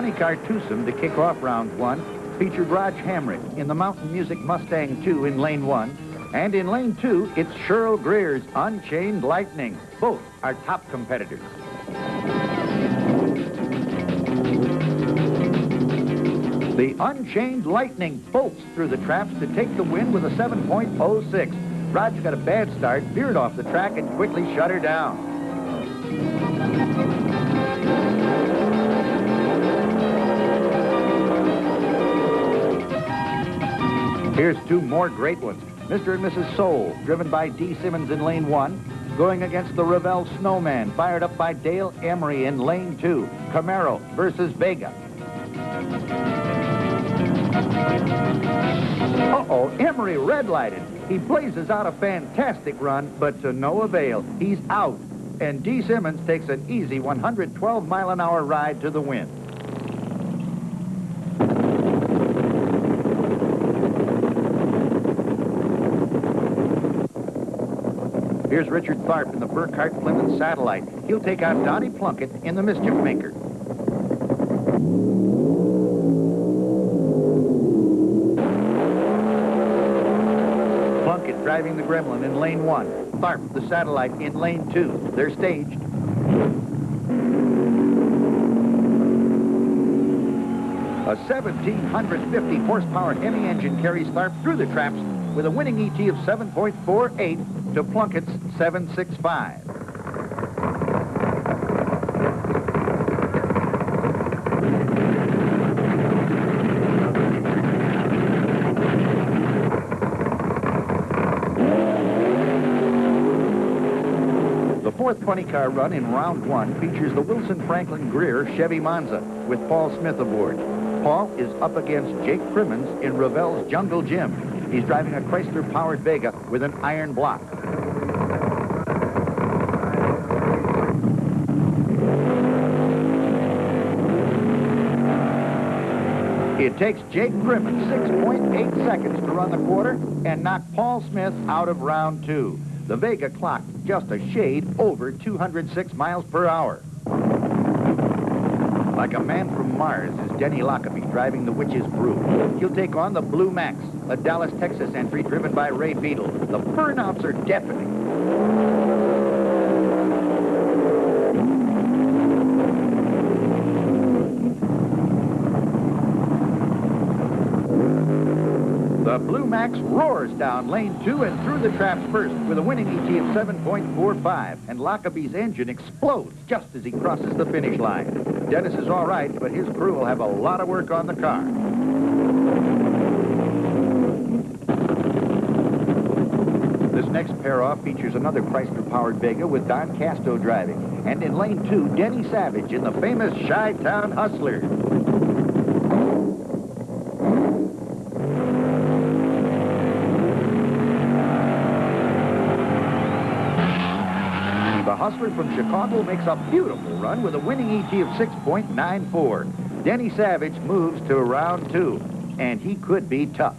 20-car twosome to kick off round one featured Raj Hamrick in the Mountain Music Mustang 2 in lane 1. And in lane 2, it's Cheryl Greer's Unchained Lightning. Both are top competitors. The Unchained Lightning bolts through the traps to take the win with a 7.06. Raj got a bad start, veered off the track, and quickly shut her down. Here's two more great ones. Mr. and Mrs. Soul, driven by D. Simmons in lane 1, going against the Revell Snowman, fired up by Dale Emery in lane 2. Camaro versus Vega. Uh-oh, Emery red-lighted. He blazes out a fantastic run, but to no avail. He's out, and D. Simmons takes an easy 112-mile-an-hour ride to the win. Here's Richard Tharp in the Burkhart Plymouth Satellite. He'll take on Donnie Plunkett in the Mischief Maker. Plunkett driving the Gremlin in lane 1. Tharp, the Satellite, in lane 2. They're staged. A 1,750 horsepower Hemi engine carries Tharp through the traps with a winning ET of 7.48 to Plunkett's 7.65. The fourth 20-car run in round 1 features the Wilson Franklin Greer Chevy Monza with Paul Smith aboard. Paul is up against Jake Crimmins in Revell's Jungle Jim. He's driving a Chrysler-powered Vega with an iron block. It takes Jake Crimmins 6.8 seconds to run the quarter and knock Paul Smith out of round 2. The Vega clocked just a shade over 206 miles per hour. Like a man from Mars is Denny Lockaby driving the Witch's Brew. He'll take on the Blue Max, a Dallas, Texas entry driven by Ray Beadle. The burnouts are deafening. The Blue Max roars down lane 2 and through the traps first with a winning ET of 7.45. And Lockaby's engine explodes just as he crosses the finish line. Dennis is all right, but his crew will have a lot of work on the car. This next pair-off features another Chrysler-powered Vega with Don Casto driving. And in lane 2, Denny Savage in the famous Chi-Town Hustler. The Hustler from Chicago makes a beautiful run with a winning ET of 6.94. Denny Savage moves to round 2, and he could be tough.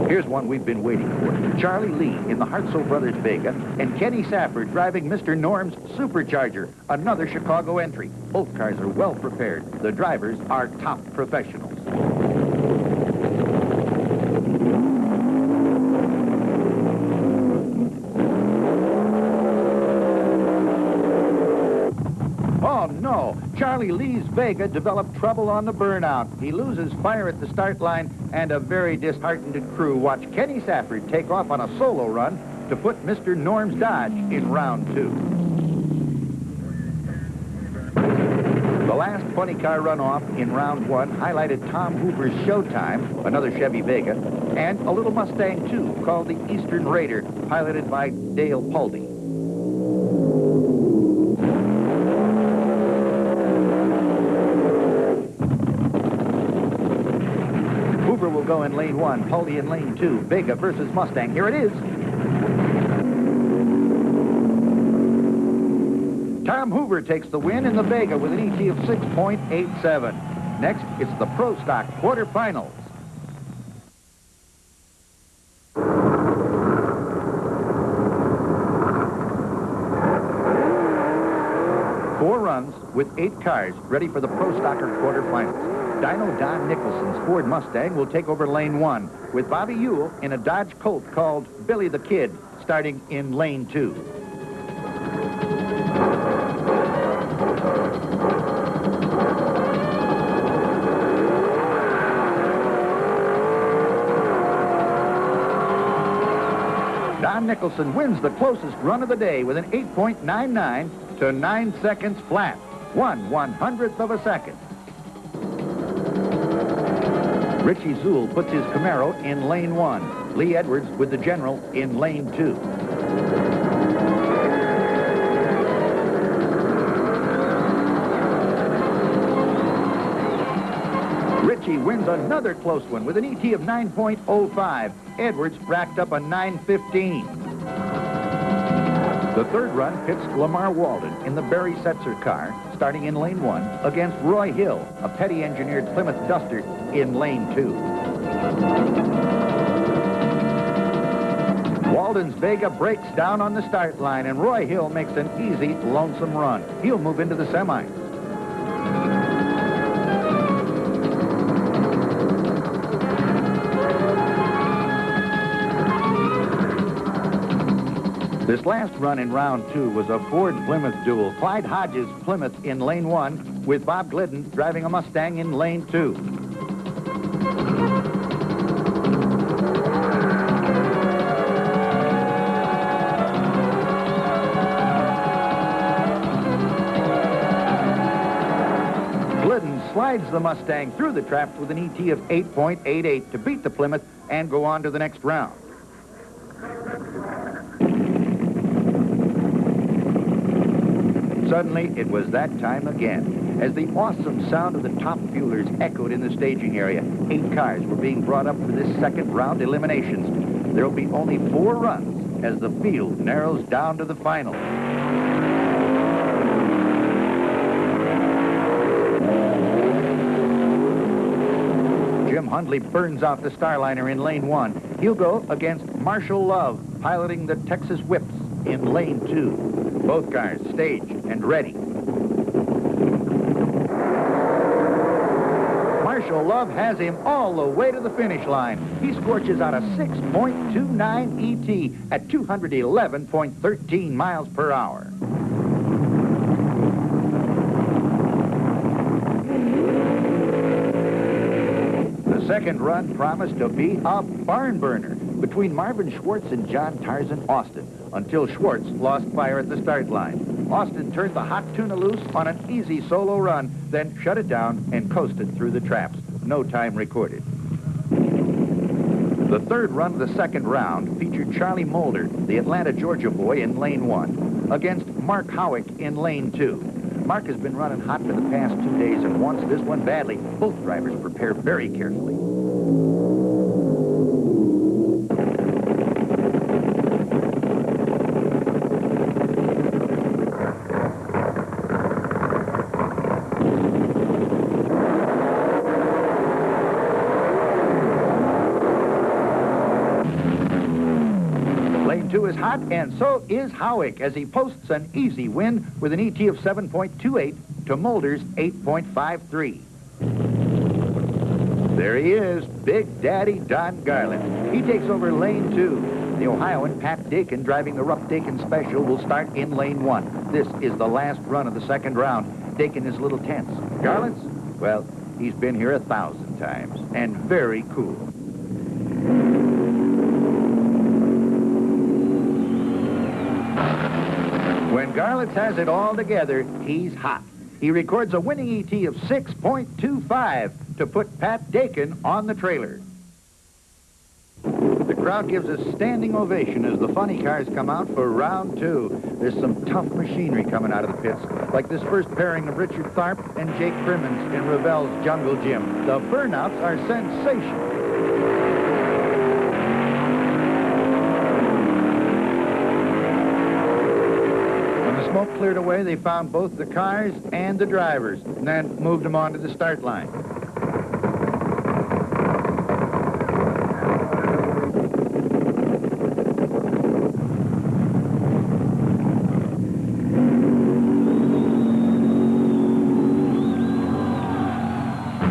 Here's one we've been waiting for. Charlie Lee in the Hartzell Brothers Vega, and Kenny Safford driving Mr. Norm's Supercharger, another Chicago entry. Both cars are well prepared. The drivers are top professionals. Oh, no. Charlie Lee's Vega developed trouble on the burnout. He loses fire at the start line, and a very disheartened crew watch Kenny Safford take off on a solo run to put Mr. Norm's Dodge in round 2. The last 20-car runoff in round 1 highlighted Tom Hoover's Showtime, another Chevy Vega, and a little Mustang 2 called the Eastern Raider, piloted by Dale Puldy. Hoover will go in lane 1, Puldy in lane 2, Vega versus Mustang. Here it is. Tom Hoover takes the win in the Vega with an ET of 6.87. Next, it's the Pro Stock quarterfinals. 4 runs with 8 cars ready for the Pro Stocker quarterfinals. Dyno Don Nicholson's Ford Mustang will take over lane 1, with Bobby Ewell in a Dodge Colt called Billy the Kid, starting in lane 2. Don Nicholson wins the closest run of the day with an 8.99 to 9 seconds flat, 1/100th of a second. Richie Zool puts his Camaro in lane 1. Lee Edwards with the General in lane 2. Richie wins another close one with an ET of 9.05. Edwards racked up a 9:15. The third run pits Lamar Walden in the Barry Setzer car, starting in lane 1, against Roy Hill, a Petty engineered Plymouth Duster, in lane 2. Walden's Vega breaks down on the start line, and Roy Hill makes an easy, lonesome run. He'll move into the semis. This last run in round 2 was a Ford-Plymouth duel. Clyde Hodges Plymouth in lane 1, with Bob Glidden driving a Mustang in lane 2. Glidden slides the Mustang through the traps with an ET of 8.88 to beat the Plymouth and go on to the next round. Suddenly, it was that time again. As the awesome sound of the top fuelers echoed in the staging area, 8 cars were being brought up for this second round eliminations. There will be only 4 runs as the field narrows down to the final. Jim Hundley burns out the Starliner in lane 1. He'll go against Marshall Love, piloting the Texas Whips in lane 2. Both cars staged and ready. Marshall Love has him all the way to the finish line. He scorches out a 6.29 ET at 211.13 miles per hour. The second run promised to be a barn burner between Marvin Schwartz and John Tarzan Austin, until Schwartz lost fire at the start line. Austin turned the hot tuna loose on an easy solo run, then shut it down and coasted through the traps. No time recorded. The third run of the second round featured Charlie Mulder, the Atlanta, Georgia boy, in lane 1, against Mark Howick in lane 2. Mark has been running hot for the past 2 days and wants this one badly. Both drivers prepare very carefully. Lane 2 is hot, and so is Howick, as he posts an easy win with an ET of 7.28 to Mulder's 8.53. There he is, Big Daddy Don Garland. He takes over lane 2. The Ohioan Pat Dakin, driving the Rough Dakin Special, will start in lane 1. This is the last run of the second round. Dakin is a little tense. Garland's? Well, he's been here 1,000 times, and very cool. When Garlitz has it all together, he's hot. He records a winning ET of 6.25 to put Pat Dakin on the trailer. The crowd gives a standing ovation as the funny cars come out for round 2. There's some tough machinery coming out of the pits, like this first pairing of Richard Tharp and Jake Crimmins in Ravel's Jungle Gym. The burnouts are sensational. Smoke cleared away, they found both the cars and the drivers, and then moved them onto the start line.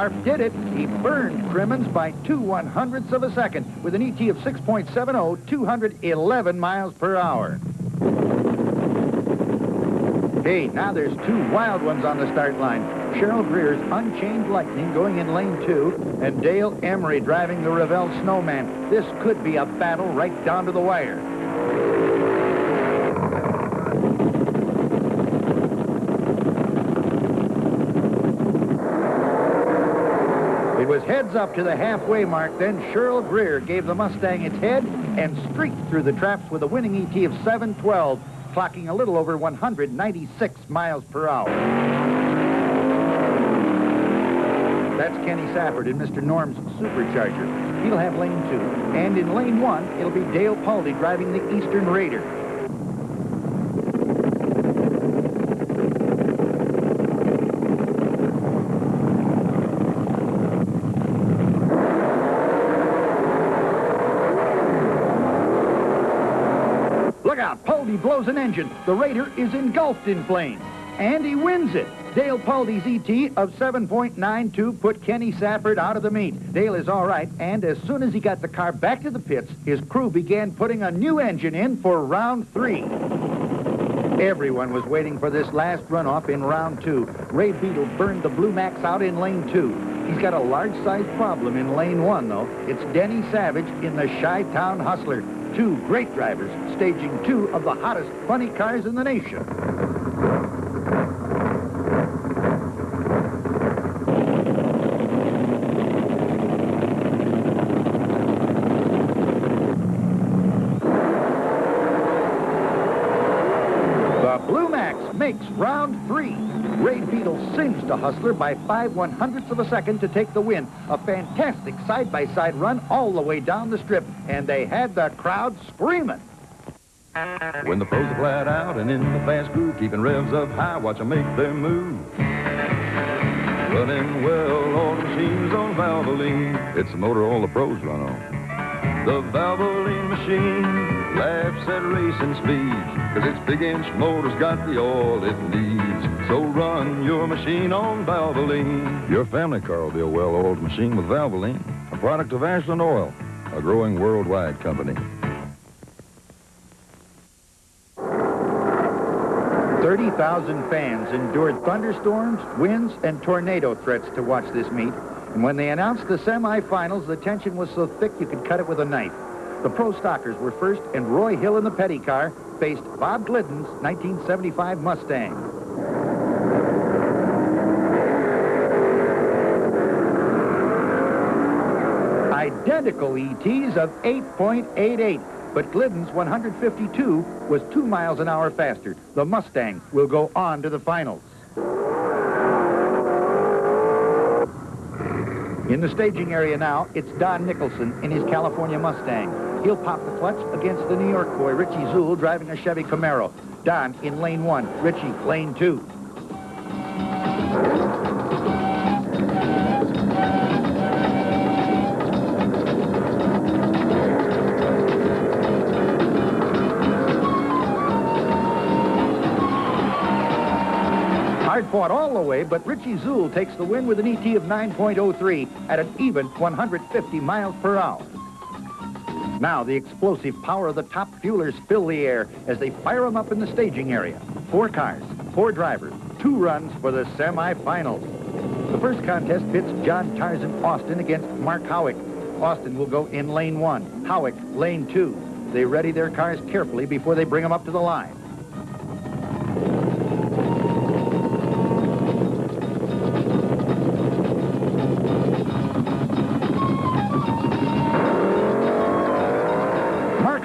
Marf did it. He burned Crimmins by 2/100ths of a second with an ET of 6.70, 211 miles per hour. Hey, now there's two wild ones on the start line. Cheryl Greer's Unchained Lightning going in lane 2, and Dale Emery driving the Revell Snowman. This could be a battle right down to the wire. It was heads up to the halfway mark, then Cheryl Greer gave the Mustang its head and streaked through the traps with a winning ET of 712, clocking a little over 196 miles per hour. That's Kenny Safford in Mr. Norm's Supercharger. He'll have lane 2, and in lane 1, it'll be Dale Paldy driving the Eastern Raider. Look out, Paldy blows an engine. The Raider is engulfed in flames. And he wins it. Dale Paldy's ET of 7.92 put Kenny Safford out of the meet. Dale is all right, and as soon as he got the car back to the pits, his crew began putting a new engine in for round 3. Everyone was waiting for this last runoff in round 2. Ray Beadle burned the Blue Max out in lane 2. He's got a large-sized problem in lane 1, though. It's Denny Savage in the Chi-Town Hustler. Two great drivers staging 2 of the hottest funny cars in the nation. The Blue Max makes round 3. Ray Beadle singed the Hustler by 5/100ths of a second to take the win. A fantastic side-by-side run all the way down the strip, and they had the crowd screaming. When the pros are flat out and in the fast groove, keeping revs up high, watch them make their move. Running well, all the machines on Valvoline. It's the motor all the pros run on. The Valvoline machine laughs at racing speeds, 'cause its big-inch motor's got the oil it needs. So run your machine on Valvoline. Your family car will be a well-oiled machine with Valvoline, a product of Ashland Oil, a growing worldwide company. 30,000 fans endured thunderstorms, winds, and tornado threats to watch this meet. And when they announced the semifinals, the tension was so thick you could cut it with a knife. The pro stockers were first, and Roy Hill in the Petty car faced Bob Glidden's 1975 Mustang. Identical ETs of 8.88, but Glidden's 152 was 2 miles an hour faster. The Mustang will go on to the finals. In the staging area now, it's Don Nicholson in his California Mustang. He'll pop the clutch against the New York boy, Richie Zool, driving a Chevy Camaro. Don in lane 1, Richie lane 2. Hard fought all the way, but Richie Zool takes the win with an ET of 9.03 at an even 150 miles per hour. Now the explosive power of the top fuelers fill the air as they fire them up in the staging area. 4 cars, 4 drivers, 2 runs for the semifinals. The first contest pits John Tarzan Austin against Mark Howick. Austin will go in lane 1, Howick lane 2. They ready their cars carefully before they bring them up to the line.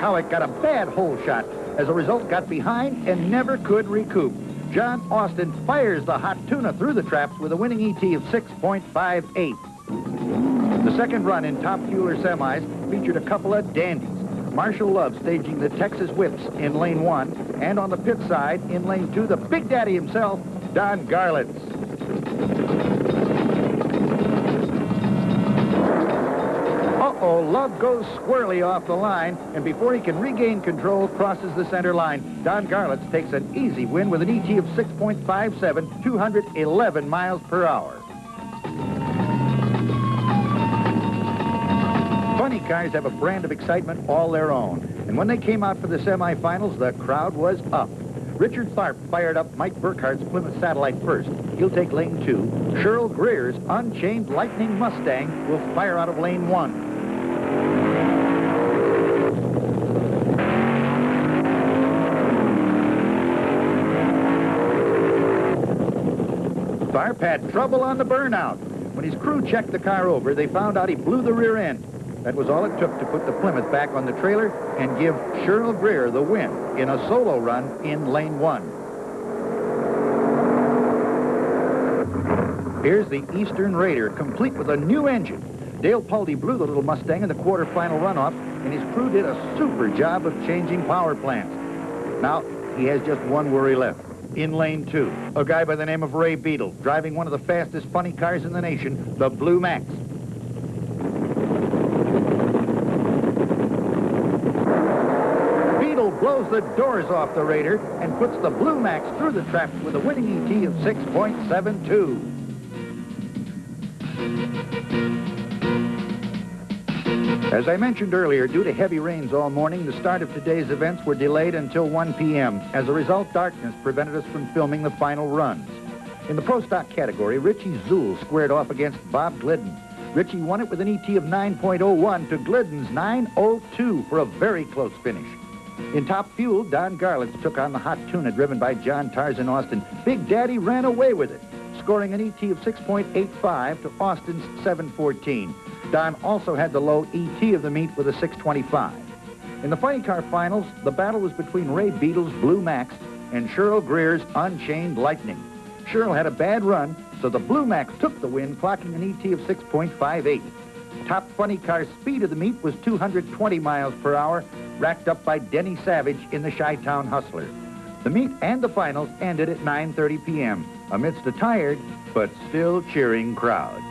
Howick got a bad hole shot. As a result, got behind and never could recoup. John Austin fires the hot tuna through the traps with a winning ET of 6.58. The second run in top fueler semis featured a couple of dandies. Marshall Love staging the Texas Whips in lane 1, and on the pit side in lane 2, the Big Daddy himself, Don Garlitz. Uh-oh, Love goes squarely off the line, and before he can regain control, crosses the center line. Don Garlitz takes an easy win with an ET of 6.57, 211 miles per hour. funny cars have a brand of excitement all their own. And when they came out for the semifinals, the crowd was up. Richard Tharp fired up Mike Burkhart's Plymouth Satellite first. He'll take lane 2. Cheryl Greer's Unchained Lightning Mustang will fire out of lane 1. Tharp had trouble on the burnout. When his crew checked the car over, they found out he blew the rear end. That was all it took to put the Plymouth back on the trailer and give Cheryl Greer the win in a solo run in lane 1. Here's the Eastern Raider, complete with a new engine. Dale Pulde blew the little Mustang in the quarterfinal runoff, and his crew did a super job of changing power plants. Now, he has just one worry left. In lane 2, a guy by the name of Ray Beadle, driving one of the fastest funny cars in the nation, the Blue Max. Beadle blows the doors off the Raider and puts the Blue Max through the trap with a winning ET of 6.72. As I mentioned earlier, due to heavy rains all morning, the start of today's events were delayed until 1 p.m. As a result, darkness prevented us from filming the final runs. In the Pro Stock category, Richie Zool squared off against Bob Glidden. Richie won it with an ET of 9.01 to Glidden's 9.02 for a very close finish. In Top Fuel, Don Garlitz took on the Hot Tuna driven by John Tarzan Austin. Big Daddy ran away with it, scoring an ET of 6.85 to Austin's 7.14. Don also had the low ET of the meet with a 6.25. In the funny car finals, the battle was between Ray Beadle's Blue Max and Cheryl Greer's Unchained Lightning. Cheryl had a bad run, so the Blue Max took the win, clocking an ET of 6.58. Top funny car speed of the meet was 220 miles per hour, racked up by Denny Savage in the Chi-Town Hustler. The meet and the finals ended at 9:30 p.m. amidst a tired but still cheering crowd.